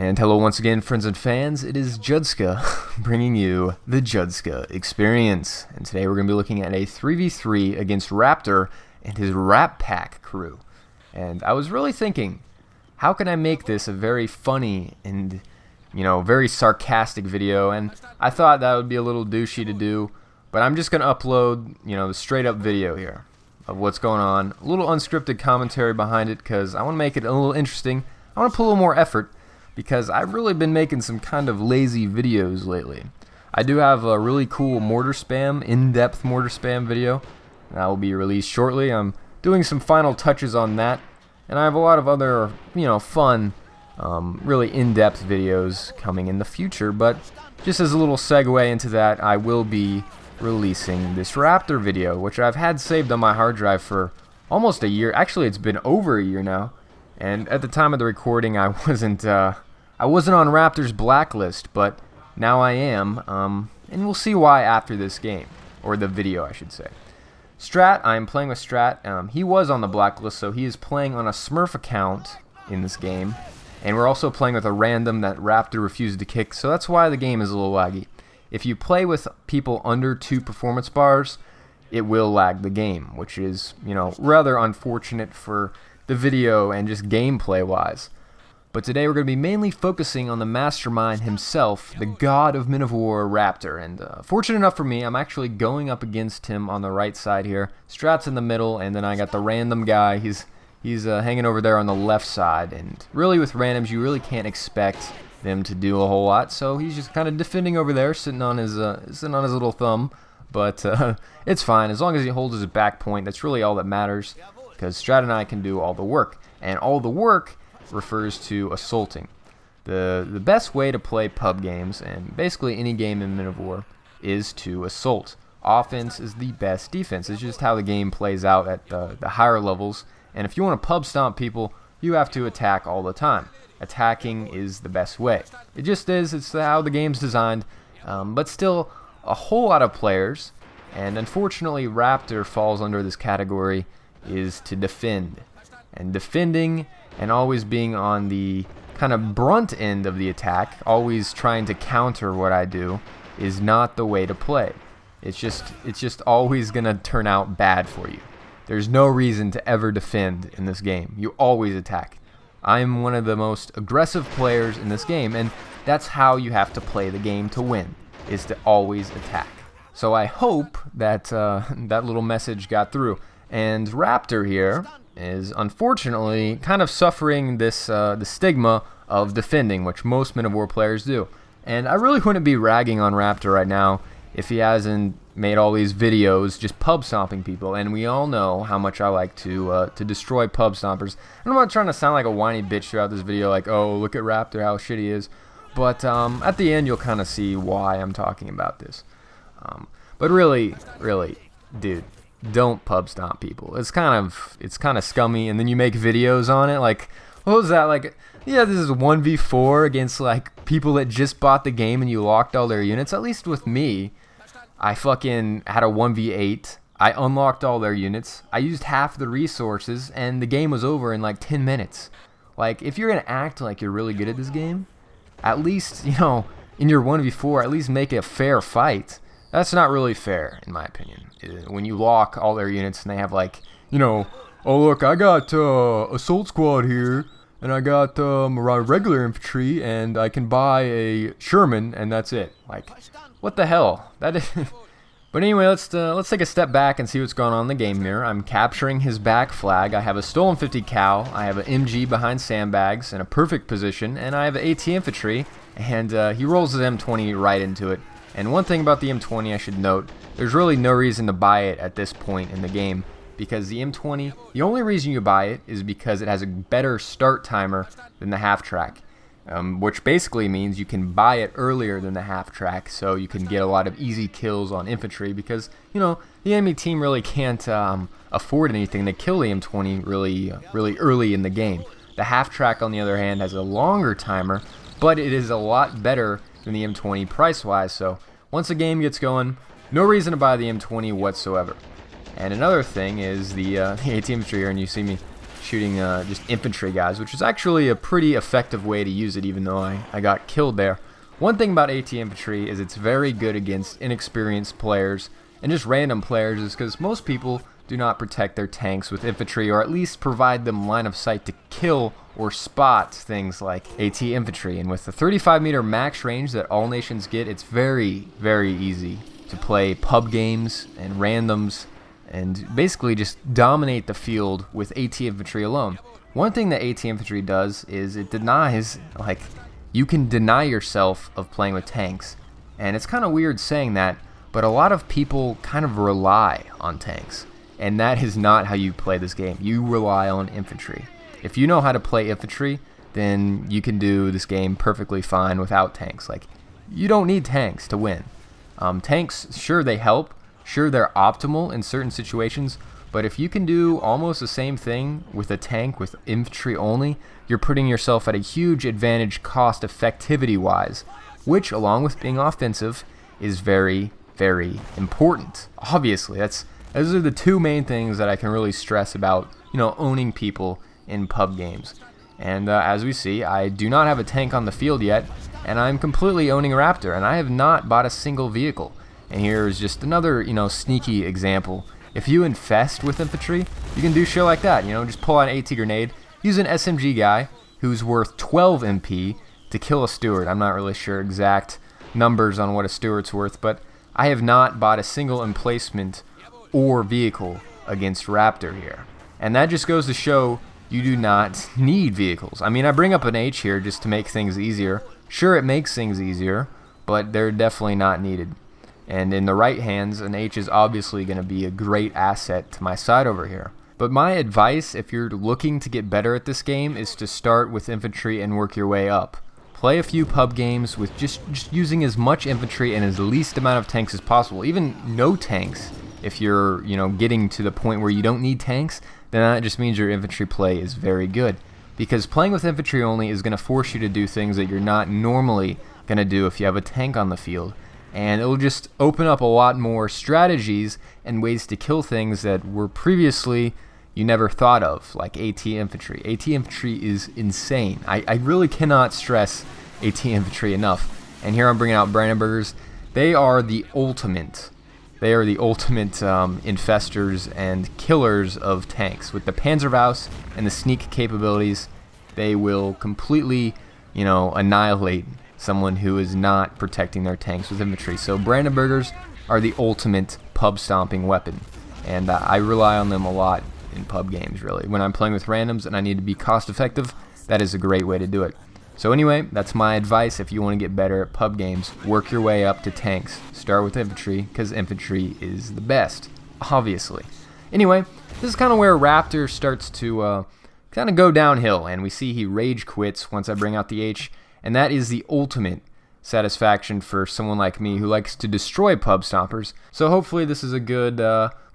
And hello once again, friends and fans. It is Judska bringing you the Judska experience. And today we're going to be looking at a 3v3 against Raptor and his Rap Pack crew. And I was really thinking, how can I make this a very funny and, very sarcastic video? And I thought that would be a little douchey to do, but I'm just going to upload, the straight up video here of what's going on. A little unscripted commentary behind it because I want to make it a little interesting. I want to put a little more effort, because I've really been making some kind of lazy videos lately. I do have a really cool mortar spam, in-depth mortar spam video that will be released shortly. I'm doing some final touches on that, and I have a lot of other, fun, really in-depth videos coming in the future. But just as a little segue into that, I will be releasing this Raptor video, which I've had saved on my hard drive for almost a year. Actually, it's been over a year now. And at the time of the recording, I wasn't on Raptor's blacklist, but now I am, and we'll see why after this game, or the video, I should say. Strat, I'm playing with Strat. He was on the blacklist, so he is playing on a Smurf account in this game, and we're also playing with a random that Raptor refused to kick, so that's why the game is a little laggy. If you play with people under 2 performance bars, it will lag the game, which is, rather unfortunate for the video and just gameplay wise. But today we're going to be mainly focusing on the mastermind himself, the god of Men of War, Raptor. And fortunate enough for me, I'm actually going up against him on the right side here. Strat's in the middle, and then I got the random guy. He's hanging over there on the left side. And really with randoms, you really can't expect them to do a whole lot. So he's just kind of defending over there, sitting on his little thumb. But it's fine as long as he holds his back point. That's really all that matters, because Strat and I can do all the work, and all the work refers to assaulting. The best way to play pub games, and basically any game in Men of War, is to assault. Offense is the best defense. It's just how the game plays out at the higher levels, and if you want to pub stomp people, you have to attack all the time. Attacking is the best way. It just is. It's how the game's designed, but still, a whole lot of players, and unfortunately Raptor falls under this category, is to defend. And defending and always being on the kind of brunt end of the attack, always trying to counter what I do, is not the way to play. It's just always going to turn out bad for you. There's no reason to ever defend in this game. You always attack. I'm one of the most aggressive players in this game, and that's how you have to play the game to win, is to always attack. So I hope that that little message got through. And Raptor here is unfortunately kind of suffering this the stigma of defending, which most Men of War players do. And I really wouldn't be ragging on Raptor right now if he hasn't made all these videos just pub stomping people. And we all know how much I like to destroy pub stompers. And I'm not trying to sound like a whiny bitch throughout this video, like, oh, look at Raptor, how shit he is. But at the end, you'll kind of see why I'm talking about this. But really, dude, don't pub stomp people. It's kind of scummy, and then you make videos on it like, what was that, like, yeah, this is 1v4 against like people that just bought the game and you locked all their units. At least with me, I fucking had a 1v8. I unlocked all their units. I used half the resources and the game was over in like 10 minutes. Like, if you're gonna act like you're really good at this game, at least, in your 1v4, at least make it a fair fight. That's not really fair, in my opinion. When you lock all their units and they have like, oh look, I got assault squad here, and I got regular infantry, and I can buy a Sherman, and that's it. Like, what the hell? That is. But anyway, let's take a step back and see what's going on in the game here. I'm capturing his back flag. I have a stolen 50 cal. I have an MG behind sandbags in a perfect position, and I have an AT infantry, and he rolls his M20 right into it. And one thing about the M20 I should note, there's really no reason to buy it at this point in the game, because the M20, the only reason you buy it is because it has a better start timer than the half track, which basically means you can buy it earlier than the half track, so you can get a lot of easy kills on infantry, because, the enemy team really can't afford anything to kill the M20 really early in the game. The half track, on the other hand, has a longer timer, but it is a lot better than the M20 price-wise, so once the game gets going, no reason to buy the M20 whatsoever. And another thing is the AT infantry here, and you see me shooting just infantry guys, which is actually a pretty effective way to use it, even though I got killed there. One thing about AT infantry is it's very good against inexperienced players and just random players, is because most people do not protect their tanks with infantry, or at least provide them line of sight to kill or spot things like AT infantry. And with the 35-meter max range that all nations get, it's very, very easy to play pub games and randoms and basically just dominate the field with AT infantry alone. One thing that AT infantry does is it denies, like, you can deny yourself of playing with tanks. And it's kind of weird saying that, but a lot of people kind of rely on tanks. And that is not how you play this game. You rely on infantry. If you know how to play infantry, then you can do this game perfectly fine without tanks. Like, you don't need tanks to win. Tanks, sure, they help. Sure, they're optimal in certain situations. But if you can do almost the same thing with a tank with infantry only, you're putting yourself at a huge advantage cost effectivity-wise, which, along with being offensive, is very, very important. Obviously, those are the two main things that I can really stress about, owning people in pub games. And as we see, I do not have a tank on the field yet, and I'm completely owning Raptor, and I have not bought a single vehicle. And here's just another, sneaky example. If you infest with infantry, you can do shit like that, just pull out an AT grenade, use an SMG guy who's worth 12 MP to kill a steward. I'm not really sure exact numbers on what a steward's worth, but I have not bought a single emplacement or vehicle against Raptor here. And that just goes to show you do not need vehicles. I mean, I bring up an H here just to make things easier. Sure, it makes things easier, but they're definitely not needed. And in the right hands, an H is obviously going to be a great asset to my side over here. But my advice, if you're looking to get better at this game, is to start with infantry and work your way up. Play a few pub games with just using as much infantry and as least amount of tanks as possible. Even no tanks. If you're, getting to the point where you don't need tanks, then that just means your infantry play is very good. Because playing with infantry only is going to force you to do things that you're not normally going to do if you have a tank on the field. And it'll just open up a lot more strategies and ways to kill things that were previously you never thought of, like AT infantry. AT infantry is insane. I really cannot stress AT infantry enough. And here I'm bringing out Brandenburgers. They are the ultimate. They are the ultimate infestors and killers of tanks. With the Panzerfaust and the sneak capabilities, they will completely, annihilate someone who is not protecting their tanks with infantry. So Brandenburgers are the ultimate pub stomping weapon, and I rely on them a lot in pub games, really. When I'm playing with randoms and I need to be cost effective, that is a great way to do it. So anyway, that's my advice. If you want to get better at pub games, work your way up to tanks. Start with infantry, because infantry is the best, obviously. Anyway, this is kind of where Raptor starts to kind of go downhill, and we see he rage quits once I bring out the H, and that is the ultimate satisfaction for someone like me who likes to destroy pub stompers. So hopefully this is a good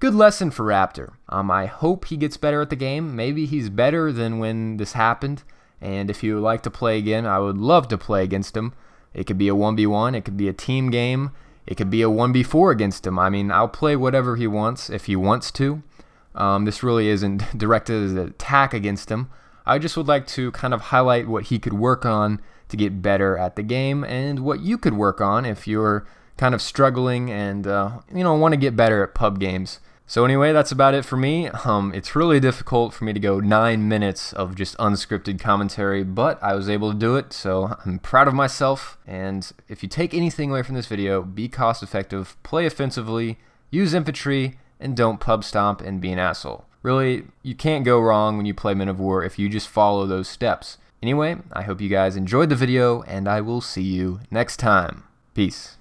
lesson for Raptor. I hope he gets better at the game. Maybe he's better than when this happened. And if you would like to play again, I would love to play against him. It could be a 1v1, it could be a team game, it could be a 1v4 against him. I mean, I'll play whatever he wants if he wants to. This really isn't directed as an attack against him. I just would like to kind of highlight what he could work on to get better at the game, and what you could work on if you're kind of struggling and want to get better at pub games. So anyway, that's about it for me. It's really difficult for me to go 9 minutes of just unscripted commentary, but I was able to do it, so I'm proud of myself. And if you take anything away from this video, be cost effective, play offensively, use infantry, and don't pub stomp and be an asshole. Really, you can't go wrong when you play Men of War if you just follow those steps. Anyway, I hope you guys enjoyed the video, and I will see you next time. Peace.